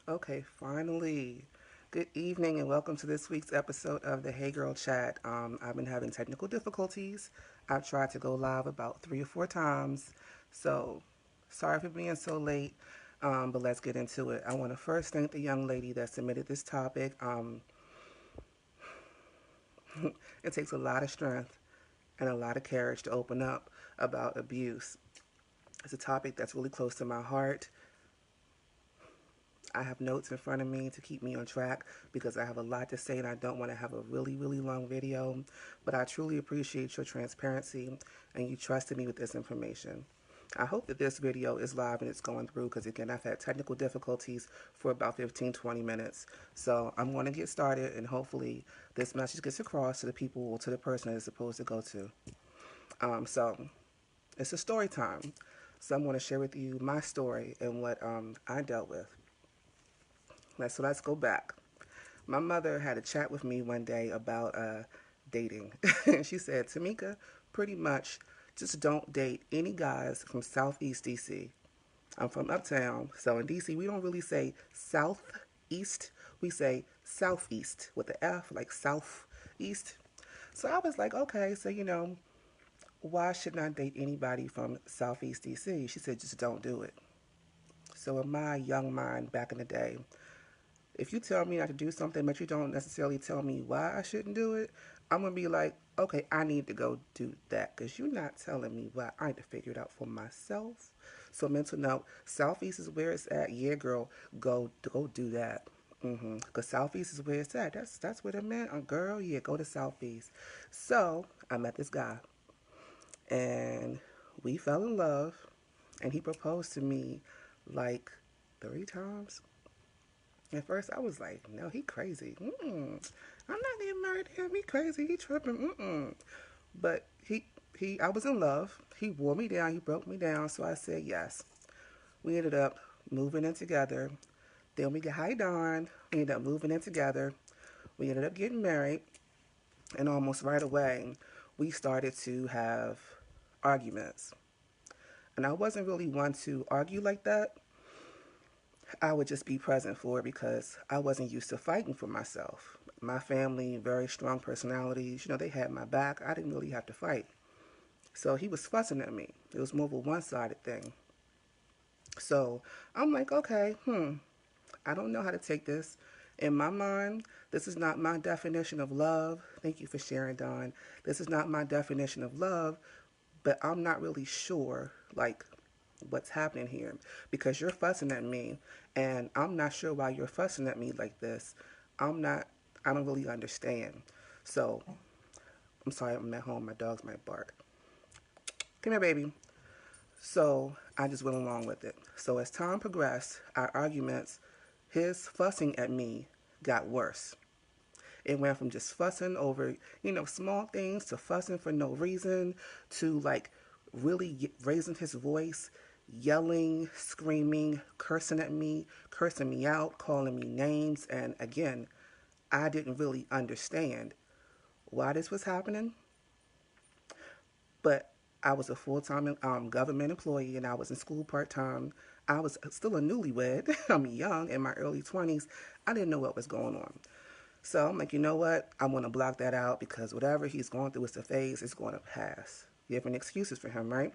Okay, finally. Good evening and welcome to this week's episode of the Hey Girl Chat. I've been having technical difficulties. I've tried to go live about 3 or 4 times. So, sorry for being so late, but let's get into it. I want to first thank the young lady that submitted this topic. It takes a lot of strength and a lot of courage to open up about abuse. It's a topic that's really close to my heart. I have notes in front of me to keep me on track because I have a lot to say and I don't want to have a really, really long video. But I truly appreciate your transparency and you trusting me with this information. I hope that this video is live and it's going through because, again, I've had technical difficulties for about 15-20 minutes. So I'm going to get started and hopefully this message gets across to the people, to the person that it's supposed to go to. So it's a story time. So I'm going to share with you my story and what I dealt with. So let's go back. My mother had a chat with me one day about dating. She said, Tamika, pretty much just don't date any guys from Southeast DC. I'm from Uptown, so in DC we don't really say Southeast. We say Southeast with the F, like Southeast. So I was like, okay, so why shouldn't I date anybody from Southeast DC? She said, just don't do it. So in my young mind back in the day, if you tell me not to do something, but you don't necessarily tell me why I shouldn't do it, I'm going to be like, okay, I need to go do that because you're not telling me why. I need to figure it out for myself. So mental note, Southeast is where it's at. Yeah, girl, go do that. Because Southeast is where it's at. That's where the man, girl, yeah, go to Southeast. So I met this guy and we fell in love and he proposed to me like 3 times. At first, I was like, no, he crazy. I'm not getting married to him. He crazy. He tripping. But I was in love. He wore me down. He broke me down. So I said yes. We ended up moving in together. Then we got high on. We ended up moving in together. We ended up getting married. And almost right away, we started to have arguments. And I wasn't really one to argue like that. I would just be present for it because I wasn't used to fighting for myself. My family, very strong personalities, they had my back. I didn't really have to fight. So he was fussing at me. It was more of a one-sided thing. So I'm like, okay, I don't know how to take this. In my mind, this is not my definition of love. Thank you for sharing, Don. This is not my definition of love, but I'm not really sure, like, what's happening here because you're fussing at me and I'm not sure why you're fussing at me like this. I don't really understand. So I'm sorry, I'm at home, my dogs might bark. Come here, baby. So I just went along with it. So as time progressed, our arguments, his fussing at me got worse. It went from just fussing over, small things to fussing for no reason to like really raising his voice, yelling, screaming, cursing at me, cursing me out, calling me names. And again, I didn't really understand why this was happening. But I was a full-time government employee and I was in school part-time. I was still a newlywed. I'm young, in my early 20s. I didn't know what was going on. So I'm like, you know what? I want to block that out because whatever he's going through is a phase. It's going to pass. Different excuses for him, right?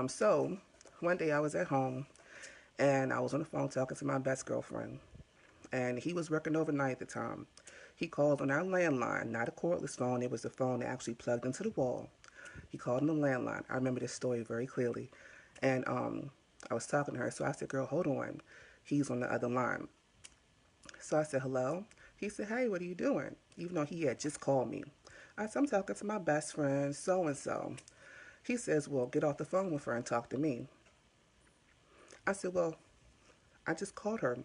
So one day I was at home and I was on the phone talking to my best girlfriend. And he was working overnight at the time. He called on our landline, not a cordless phone. It was a phone that actually plugged into the wall. He called on the landline. I remember this story very clearly. And I was talking to her. So I said, girl, hold on. He's on the other line. So I said, hello. He said, hey, what are you doing? Even though he had just called me. I said, I'm talking to my best friend, so-and-so. He says, well, get off the phone with her and talk to me. I said, well, I just called her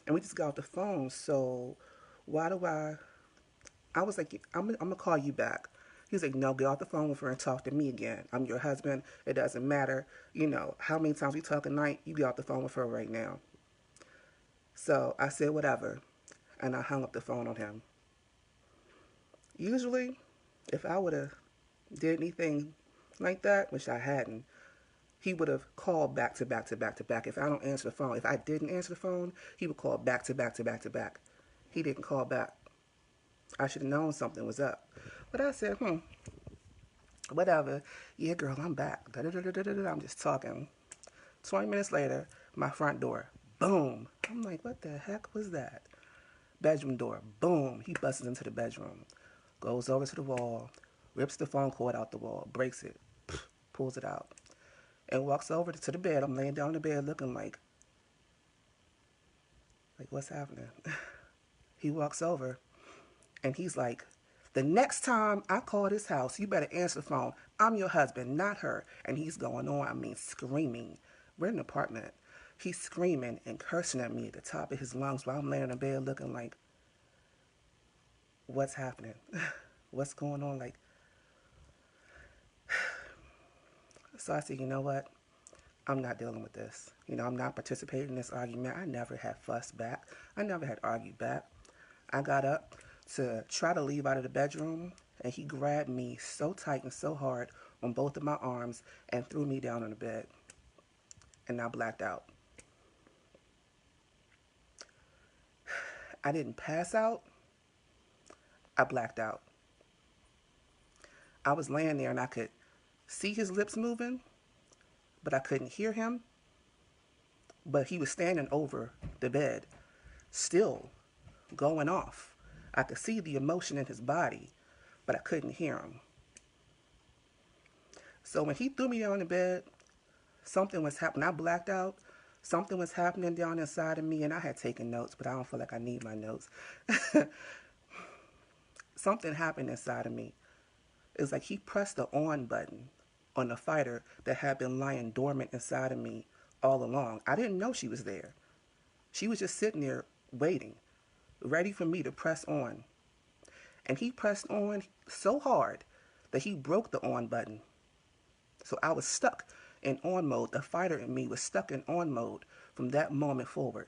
and we just got off the phone. So why do I was like, I'm going to call you back. He's like, no, get off the phone with her and talk to me again. I'm your husband. It doesn't matter. How many times we talk a night, you get off the phone with her right now. So I said, whatever. And I hung up the phone on him. Usually, if I would have did anything like that, which I hadn't, he would have called back to back to back to back. If I don't answer the phone, if I didn't answer the phone, he would call back to back to back to back. He didn't call back. I should have known something was up. But I said, whatever. Yeah, girl, I'm back. Da-da-da-da-da-da. I'm just talking. 20 minutes later, my front door, boom. I'm like, what the heck was that? Bedroom door, boom. He busts into the bedroom, goes over to the wall, rips the phone cord out the wall, breaks it, pulls it out, and walks over to the bed. I'm laying down in the bed looking like what's happening? He walks over, and he's like, the next time I call this house, you better answer the phone. I'm your husband, not her. And he's going on, I mean, screaming. We're in an apartment. He's screaming and cursing at me at the top of his lungs while I'm laying in bed looking like, what's happening? What's going on? Like, so I said, you know what? I'm not dealing with this. You know, I'm not participating in this argument. I never had fussed back. I never had argued back. I got up to try to leave out of the bedroom, and he grabbed me so tight and so hard on both of my arms and threw me down on the bed. And I blacked out. I didn't pass out. I blacked out. I was laying there and I could see his lips moving, but I couldn't hear him. But he was standing over the bed, still going off. I could see the emotion in his body, but I couldn't hear him. So when he threw me down the bed, something was happening. I blacked out. Something was happening down inside of me, and I had taken notes, but I don't feel like I need my notes. Something happened inside of me. It was like he pressed the on button on the fighter that had been lying dormant inside of me all along. I didn't know she was there. She was just sitting there waiting, ready for me to press on. And he pressed on so hard that he broke the on button. So I was stuck in on mode. The fighter in me was stuck in on mode from that moment forward.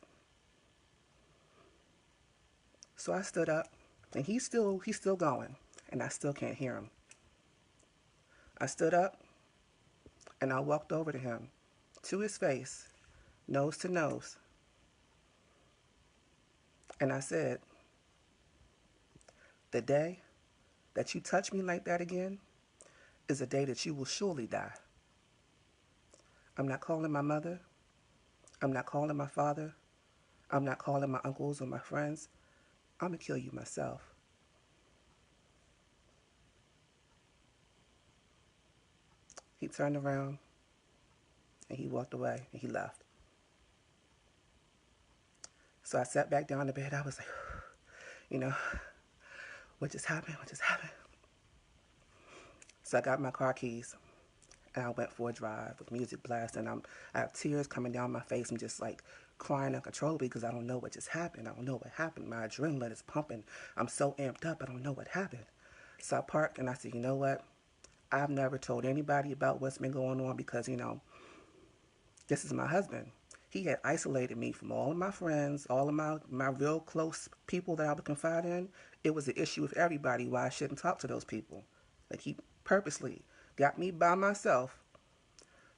So I stood up, and he's still going, and I still can't hear him. I stood up, and I walked over to him, to his face, nose to nose. And I said, the day that you touch me like that again is a day that you will surely die. I'm not calling my mother. I'm not calling my father. I'm not calling my uncles or my friends. I'm going to kill you myself. He turned around and he walked away and he left. So I sat back down in the bed. I was like, you know, what just happened? What just happened? So I got my car keys and I went for a drive with music blasting. I have tears coming down my face. I'm just like crying uncontrollably because I don't know what just happened. I don't know what happened. My adrenaline is pumping. I'm so amped up. I don't know what happened. So I parked and I said, you know what? I've never told anybody about what's been going on because, you know, this is my husband. He had isolated me from all of my friends, all of my real close people that I would confide in. It was an issue with everybody why I shouldn't talk to those people. Like he purposely got me by myself,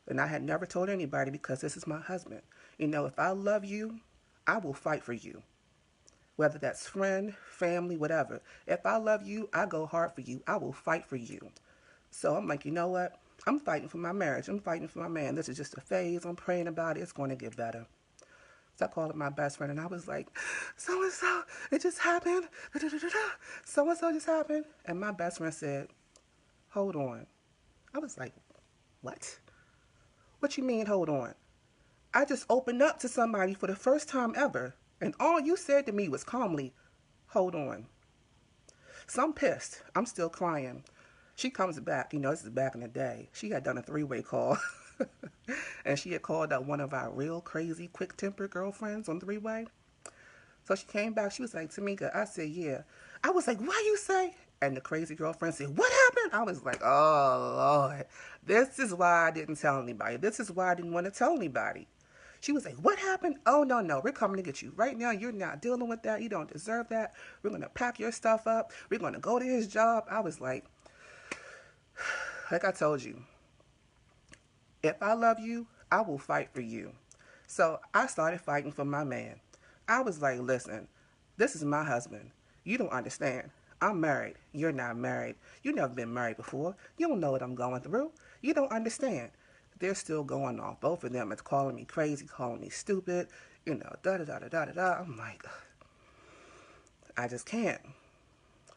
and I had never told anybody because this is my husband. You know, if I love you, I will fight for you. Whether that's friend, family, whatever. If I love you, I go hard for you. I will fight for you. So I'm like, you know what? I'm fighting for my marriage. I'm fighting for my man. This is just a phase. I'm praying about it. It's going to get better. So I called up my best friend, and I was like, so-and-so, it just happened. So-and-so just happened. And my best friend said, hold on. I was like, what? What you mean, hold on? I just opened up to somebody for the first time ever, and all you said to me was calmly, hold on. So I'm pissed. I'm still crying. She comes back, you know, this is back in the day. She had done a 3-way call. And she had called out one of our real crazy, quick-tempered girlfriends on 3-way. So she came back. She was like, Tamika, I said, yeah. I was like, what you say? And the crazy girlfriend said, what happened? I was like, oh, Lord. This is why I didn't tell anybody. This is why I didn't want to tell anybody. She was like, what happened? Oh, no, we're coming to get you. Right now, you're not dealing with that. You don't deserve that. We're going to pack your stuff up. We're going to go to his job. I was like I told you, If I love you, I will fight for you. So I started fighting for my man. I was like, listen, this is my husband. You don't understand. I'm married. You're not married. You've never been married before. You don't know what I'm going through. You don't understand. They're still going off. Both of them is calling me crazy, calling me stupid, da da da da da da. I'm like, I just can't.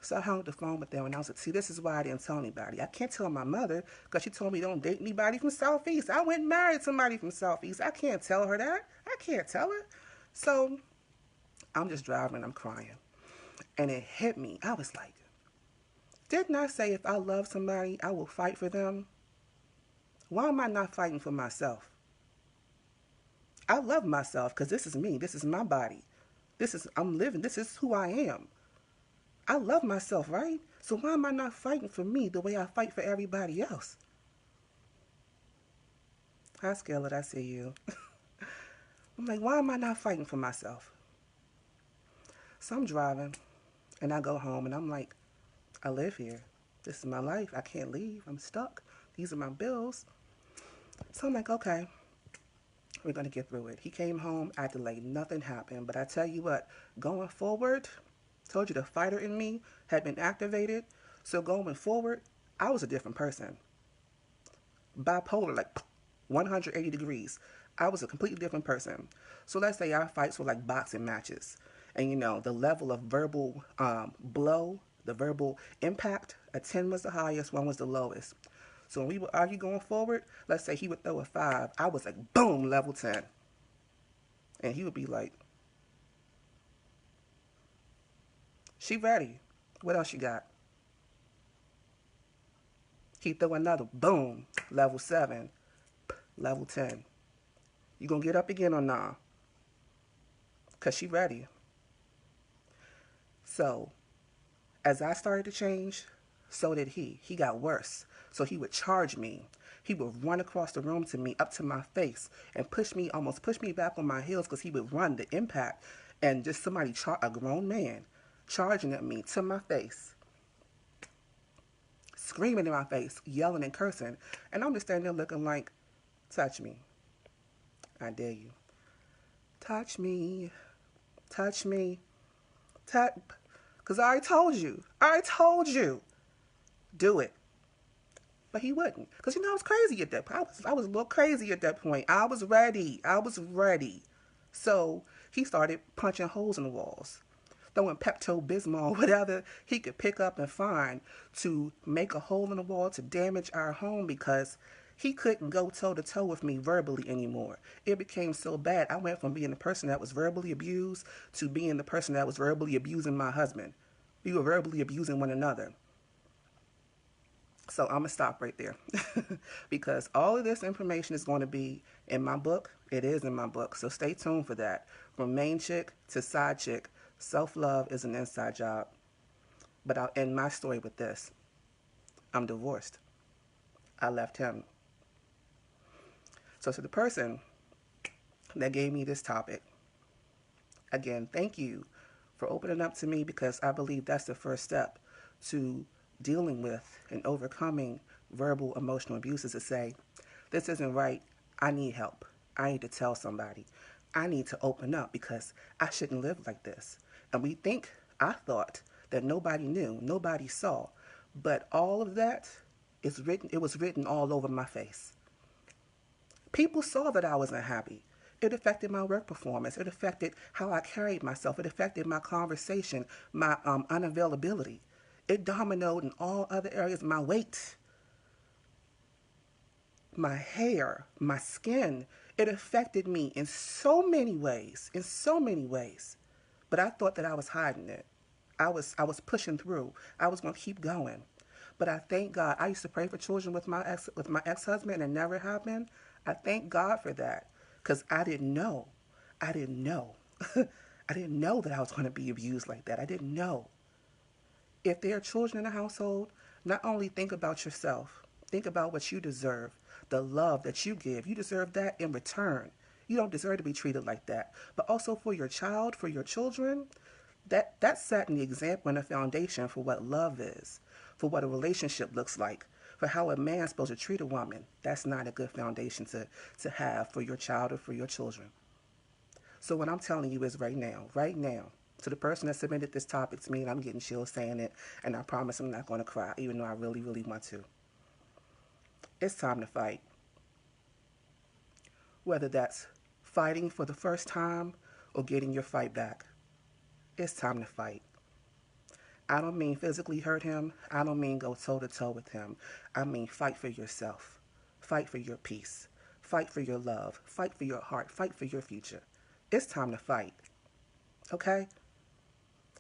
So I hung up the phone with them and I was like, see, this is why I didn't tell anybody. I can't tell my mother because she told me don't date anybody from Southeast. I went and married somebody from Southeast. I can't tell her that. I can't tell her. So I'm just driving and I'm crying. And it hit me. I was like, didn't I say if I love somebody, I will fight for them? Why am I not fighting for myself? I love myself because this is me. This is my body. I'm living. This is who I am. I love myself, right? So why am I not fighting for me the way I fight for everybody else? Hi, Scarlett, I see you. I'm like, why am I not fighting for myself? So I'm driving, and I go home, and I'm like, I live here. This is my life. I can't leave. I'm stuck. These are my bills. So I'm like, okay, we're going to get through it. He came home, acted like nothing happened. But I tell you what, going forward, told you the fighter in me had been activated. So going forward, I was a different person. Bipolar, like 180 degrees. I was a completely different person. So let's say our fights were like boxing matches. And the level of verbal blow, the verbal impact, a 10 was the highest, 1 was the lowest. So when we would argue going forward, let's say he would throw a 5. I was like, boom, level 10. And he would be like, she ready. What else you got? He throw another, boom, level 7, level 10. You gonna get up again or nah? Because she ready. So as I started to change, so did he. He got worse. So he would charge me. He would run across the room to me, up to my face, and almost push me back on my heels because he would run the impact. And just a grown man, charging at me to my face, screaming in my face, yelling and cursing. And I'm just standing there looking like, touch me. I dare you. Touch me. Touch me. Because I told you. Do it. But he wouldn't. Because, I was crazy at that point. I was a little crazy at that point. I was ready. So he started punching holes in the walls, throwing Pepto-Bismol, whatever he could pick up and find to make a hole in the wall to damage our home because he couldn't go toe-to-toe with me verbally anymore. It became so bad. I went from being the person that was verbally abused to being the person that was verbally abusing my husband. We were verbally abusing one another. So I'm going to stop right there because all of this information is going to be in my book. It is in my book. So stay tuned for that. From main chick to side chick, self-love is an inside job. But I'll end my story with this. I'm divorced. I left him. So to the person that gave me this topic, again, thank you for opening up to me because I believe that's the first step to dealing with and overcoming verbal emotional abuse is to say, this isn't right. I need help. I need to tell somebody. I need to open up because I shouldn't live like this. And I thought that nobody knew, nobody saw, but all of that it was written all over my face. People saw that I wasn't happy. It affected my work performance. It affected how I carried myself. It affected my conversation, my unavailability. It dominoed in all other areas. My weight, my hair, my skin. It affected me in so many ways, But I thought that I was hiding it. I was pushing through. I was going to keep going. But I thank God. I used to pray for children with my ex-husband and it never happened. I thank God for that because I didn't know. I didn't know that I was going to be abused like that. I didn't know. If there are children in the household, not only think about yourself, think about what you deserve, the love that you give. You deserve that in return. You don't deserve to be treated like that. But also for your child, for your children, that's setting the example and the foundation for what love is, for what a relationship looks like, for how a man's supposed to treat a woman. That's not a good foundation to have for your child or for your children. So what I'm telling you is right now, to the person that submitted this topic to me, and I'm getting chills saying it, and I promise I'm not going to cry, even though I really, really want to. It's time to fight. Whether that's fighting for the first time or getting your fight back. It's time to fight. I don't mean physically hurt him. I don't mean go toe-to-toe with him. I mean fight for yourself. Fight for your peace. Fight for your love. Fight for your heart. Fight for your future. It's time to fight. Okay?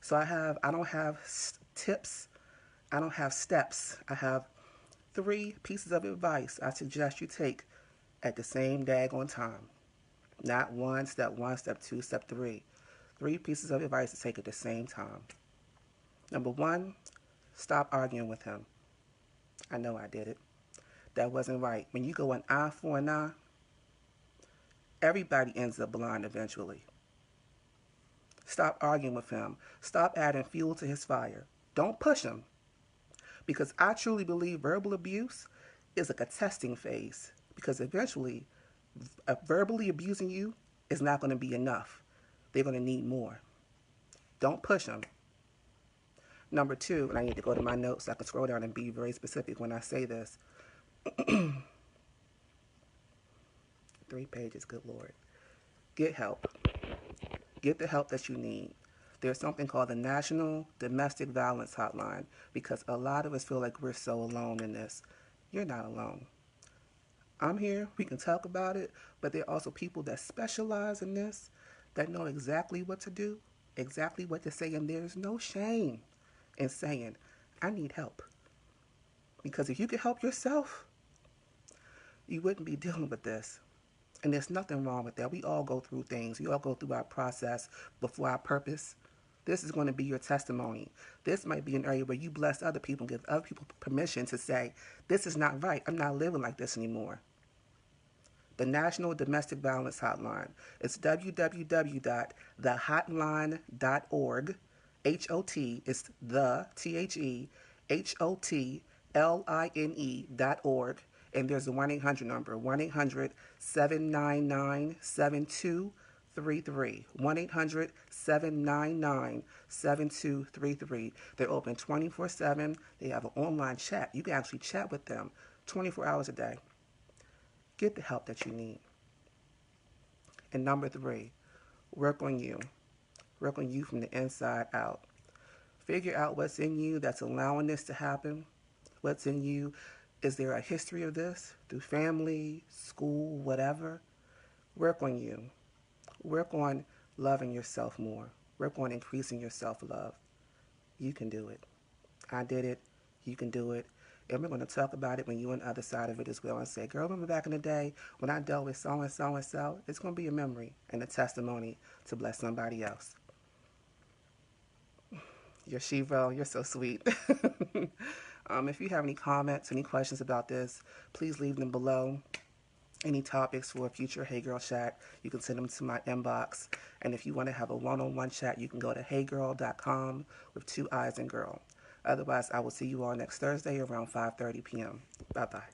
So I don't have tips. I don't have steps. I have 3 pieces of advice I suggest you take at the same daggone time. Not step 1, step 2, step 3. 3 pieces of advice to take at the same time. Number 1, stop arguing with him. I know I did it. That wasn't right. When you go an eye for an eye, everybody ends up blind eventually. Stop arguing with him. Stop adding fuel to his fire. Don't push him. Because I truly believe verbal abuse is like a testing phase. Because eventually, verbally abusing you is not going to be enough. They're going to need more. Don't push them. Number 2, and I need to go to my notes so I can scroll down and be very specific when I say this. 3 pages, good Lord. Get help. Get the help that you need. There's something called the National Domestic Violence Hotline, because a lot of us feel like we're so alone in this. You're not alone. I'm here. We can talk about it, but there are also people that specialize in this, that know exactly what to do, exactly what to say, and there's no shame in saying, I need help. Because if you could help yourself, you wouldn't be dealing with this. And there's nothing wrong with that. We all go through things. We all go through our process before our purpose. This is going to be your testimony. This might be an area where you bless other people and give other people permission to say, this is not right. I'm not living like this anymore. The National Domestic Violence Hotline. It's www.thehotline.org. H-O-T is the, T-H-E, H-O-T-L-I-N-E.org. And there's a 1-800 number, 1-800-799-7233. 1-800-799-7233. They're open 24/7. They have an online chat. You can actually chat with them 24 hours a day. Get the help that you need. And number 3, work on you. Work on you from the inside out. Figure out what's in you that's allowing this to happen. What's in you. Is there a history of this through family, school, whatever? Work on you. Work on loving yourself more. Work on increasing your self-love. You can do it. I did it. You can do it. And we're going to talk about it when you're on the other side of it as well and say, girl, remember back in the day when I dealt with so and so and so? It's going to be a memory and a testimony to bless somebody else. You're Shivo. You're so sweet. If you have any comments, any questions about this, please leave them below. Any topics for a future Hey Girl chat, you can send them to my inbox. And if you want to have a one-on-one chat, you can go to heygirl.com with 2 I's and girl. Otherwise, I will see you all next Thursday around 5:30 p.m. Bye-bye.